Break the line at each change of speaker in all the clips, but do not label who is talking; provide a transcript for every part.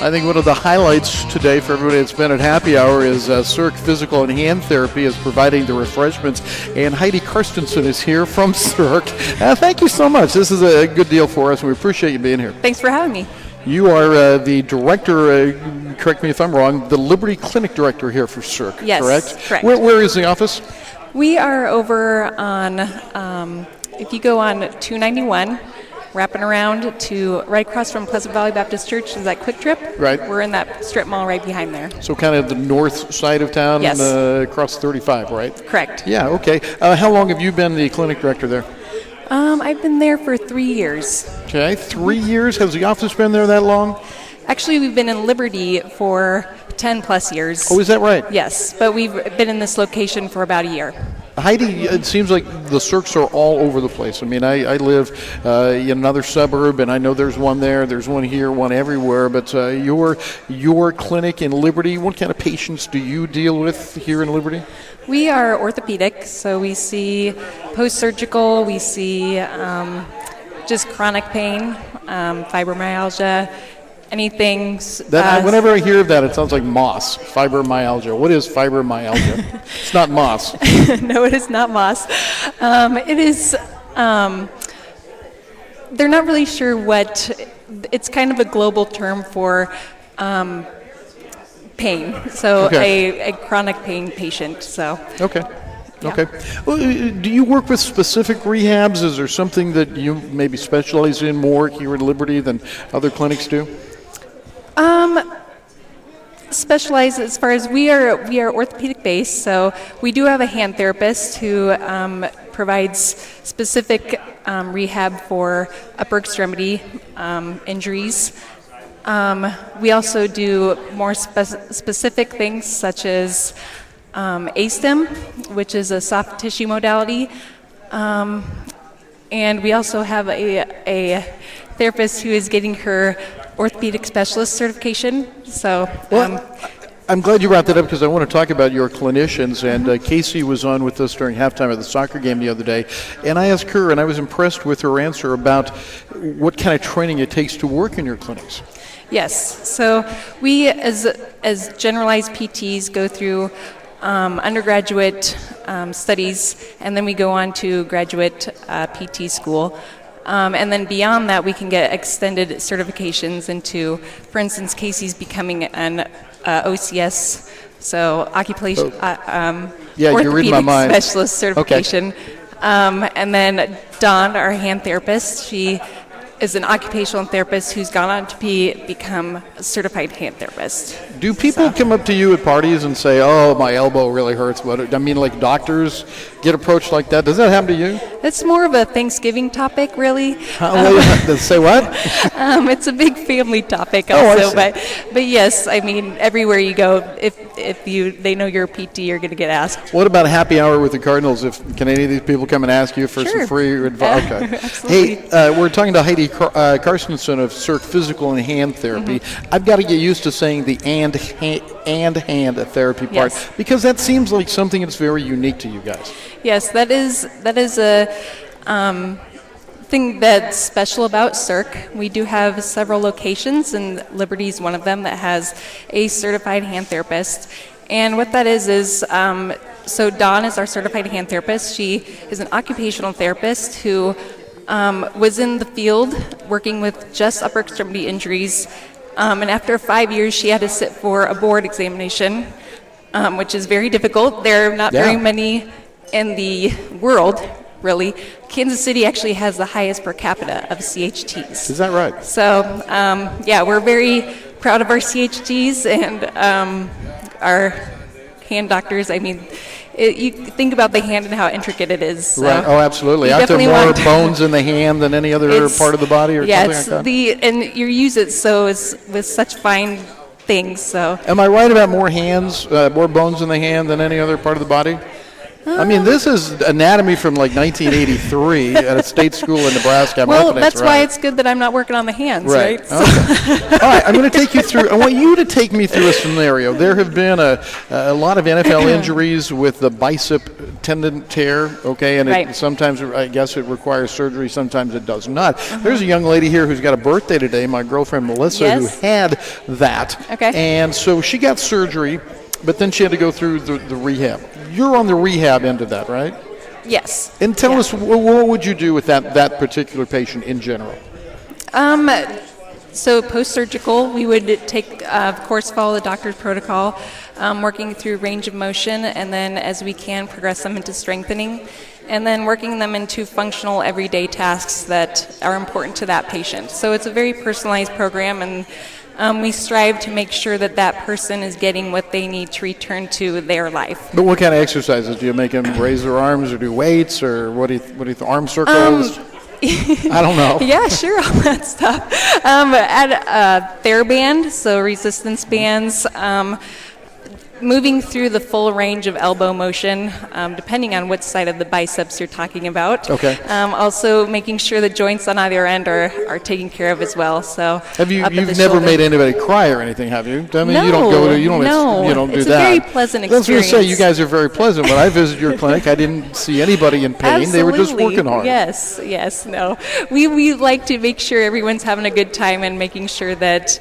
I think one of the highlights today for everybody that's been at happy hour is SERC Physical and Hand Therapy is providing the refreshments, and Heidi Carstensen is here from SERC. Thank you so much. This is a good deal for us, and we appreciate you being here.
Thanks for having me.
You are the director, correct me if I'm wrong, the Liberty Clinic director here for SERC,
yes,
correct? Where is the office?
We are over on, if you go on 291, wrapping around to right across from Pleasant Valley Baptist Church is that Quick Trip.
Right.
We're in that strip mall right behind there.
So kind of the north side of town,
yes.
Across 35, right?
Correct.
Yeah, okay. How long have you been the clinic director there?
I've been there for 3 years.
Okay, 3 years? Has the office been there that long?
Actually, we've been in Liberty for 10 plus years.
Oh, is that right?
Yes, but we've been in this location for about a year.
Heidi, it seems like the SERCs are all over the place. I mean, I live in another suburb, and I know there's one there's one here, one everywhere. But your clinic in Liberty, what kind of patients do you deal with here in Liberty?
We are orthopedic, so we see post-surgical, we see just chronic pain, fibromyalgia, anything.
Whenever I hear of that, it sounds like moss, fibromyalgia. What is fibromyalgia? It's not moss.
No, it is not moss. It is, they're not really sure it's kind of a global term for pain. So a chronic pain patient. So.
Okay.
Yeah.
Okay. Well, do you work with specific rehabs? Is there something that you maybe specialize in more here at Liberty than other clinics do?
Specialize as far as we are orthopedic based, so we do have a hand therapist who provides specific rehab for upper extremity injuries. We also do more specific things such as ASTEM, which is a soft tissue modality, and we also have a therapist who is getting her orthopedic specialist certification. So,
I'm glad you brought that up because I want to talk about your clinicians. And Casey was on with us during halftime of the soccer game the other day, and I asked her, and I was impressed with her answer about what kind of training it takes to work in your clinics.
Yes. So we, as generalized PTs, go through undergraduate studies, and then we go on to graduate PT school. And then beyond that, we can get extended certifications into, for instance, Casey's becoming an OCS, so occupational orthopedic specialist certification. Okay. And then Dawn, our hand therapist, she is an occupational therapist who's gone on to become a certified hand therapist.
Do people come up to you at parties and say, "Oh, my elbow really hurts"? I mean, like doctors get approached like that. Does that happen to you?
It's more of a Thanksgiving topic, really.
Say what?
It's a big family topic also, but yes, I mean, everywhere you go, if they know you're a PT, you're going to get asked.
What about happy hour with the Cardinals? Can any of these people come and ask you for some free advice? Okay.
Absolutely.
Hey, we're talking to Heidi Carstensen of SERC Physical and Hand Therapy. Mm-hmm. I've got to get used to saying the and hand therapy part, because that seems like something that's very unique to you guys.
Yes, that is a thing that's special about SERC. We do have several locations, and Liberty is one of them that has a certified hand therapist. And what that is so Dawn is our certified hand therapist. She is an occupational therapist who was in the field working with just upper extremity injuries. And after 5 years, she had to sit for a board examination, which is very difficult. There are not very many in the world, really. Kansas City actually has the highest per capita of CHTs.
Is that right?
So, we're very proud of our CHTs and our hand doctors. I mean, you think about the hand and how intricate it is. So
right. Oh, absolutely. Aren't there more bones in the hand than any other part of the body, or something like that?
And you use it with such fine things. So.
Am I right about more bones in the hand than any other part of the body? I mean, this is anatomy from like 1983 at a state school in Nebraska. I'm
Well,
hoping
that's
right.
why it's good that I'm not working on the hands, right?
Okay. All right, I'm going to take you through. I want you to take me through a scenario. There have been a lot of NFL injuries with the bicep tendon tear, okay, and
Right.
sometimes I guess it requires surgery, sometimes it does not. There's a young lady here who's got a birthday today, my girlfriend Melissa,
Yes.
who had that.
Okay.
And so she got surgery, but then she had to go through the rehab. You're on the rehab end of that, right?
Yes.
And tell
Yeah.
us, what would you do with that particular patient in general?
So post-surgical, we would take, of course, follow the doctor's protocol, working through range of motion, and then as we can, progress them into strengthening, and then working them into functional everyday tasks that are important to that patient. So it's a very personalized program, and we strive to make sure that that person is getting what they need to return to their life.
But what kind of exercises? Do you make them raise their arms or do weights or what do you arm circles? I don't know.
Yeah, sure, all that stuff. At TheraBand, so resistance bands, moving through the full range of elbow motion, depending on which side of the biceps you're talking about.
Okay.
Also making sure the joints on either end are taken care of as well. So
You've never made anybody cry or anything, have you? I mean,
No,
you don't go to, you don't do
it's
that.
a very pleasant
I was going to say,
experience.
you guys are very pleasant. When I visited your clinic, I didn't see anybody in pain. They were just
Absolutely.
working hard.
Yes, no. We like to make sure everyone's having a good time and making sure that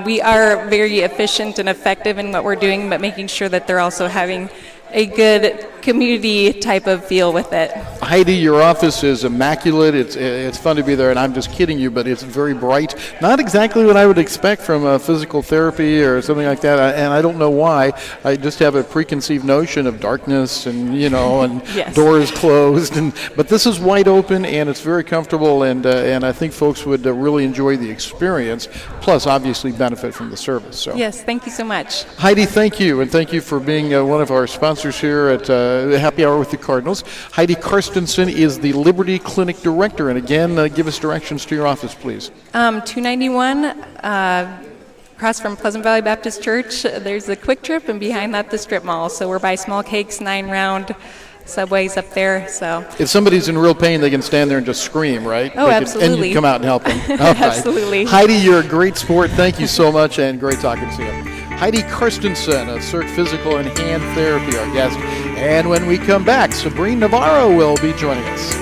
we are very efficient and effective in what we're doing, but making sure that they're also having a good community type of feel with it.
Heidi, your office is immaculate. It's fun to be there, and I'm just kidding you, but it's very bright. Not exactly what I would expect from physical therapy or something like that, and I don't know why. I just have a preconceived notion of darkness and and
Yes.
doors closed. But this is wide open, and it's very comfortable, and I think folks would really enjoy the experience. Plus, obviously, benefit from the service. So.
Yes, thank you so much.
Heidi, thank you, and thank you for being one of our sponsors here at Happy Hour with the Cardinals. Heidi Carstensen is the Liberty Clinic Director, and again, give us directions to your office, please.
291, across from Pleasant Valley Baptist Church, there's the Quick Trip, and behind that, the Strip Mall. So we're by Small Cakes, 9 Round, Subway's up there. So
If somebody's in real pain, they can stand there and just scream, right?
Oh, absolutely.
And you come out and help them. All right.
Absolutely.
Heidi, you're a great sport. Thank you so much, and great talking to you. Heidi Carstensen of SERC Physical and Hand Therapy, our guest. And when we come back, Sabrina Navarro will be joining us.